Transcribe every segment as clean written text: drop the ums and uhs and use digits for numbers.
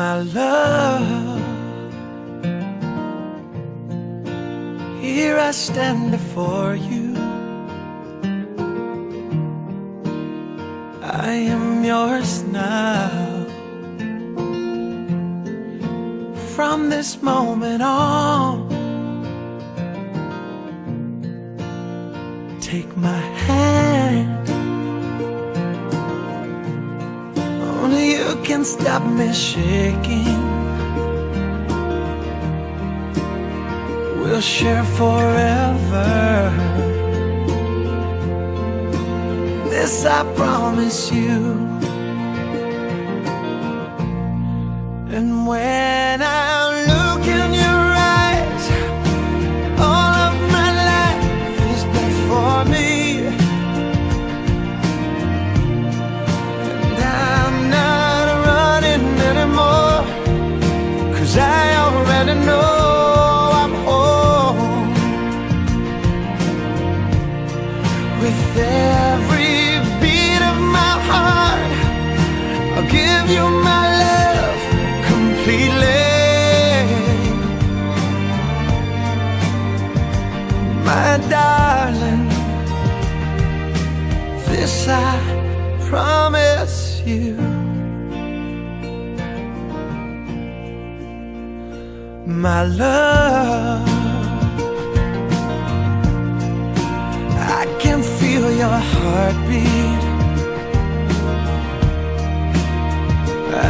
My love, here I stand before you. I am yours now. From this moment on, take my hand. Only you can stop me shaking. We'll share forever. This I promise you. And when I look in your eyes, all of my life is before me. And I'm not running anymore, 'cause I already know I'm home. With every beat of my heart, I'll give you my love completely. My darling, this I promise you. My love, I can feel your heartbeat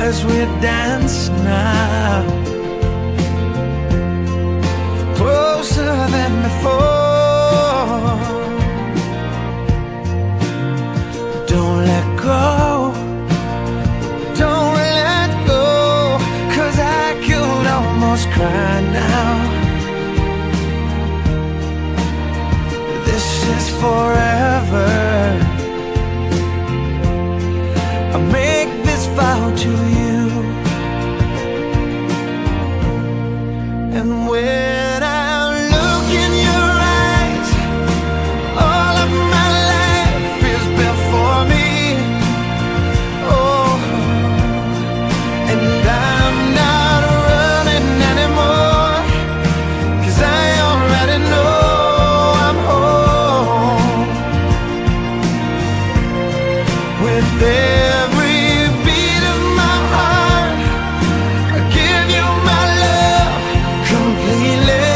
as we dance now, closer than before. Don't let go, don't let go, 'cause I could almost cry now. This is forever. I make this vow to you. And when I look in your eyes, all of my life is before me. Oh, and I'm not running anymore, 'cause I already know I'm home. With every beat of my heart, I give you my love completely.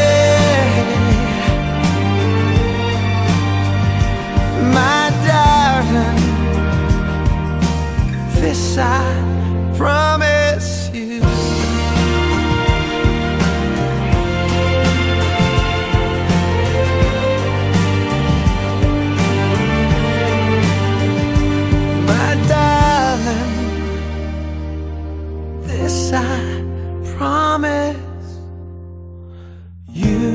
My darling, this I promise you. My darling, this I promise you.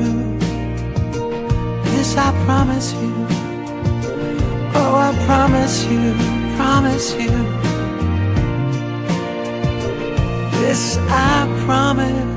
This I promise you. Oh, I promise you, promise you. This I promise.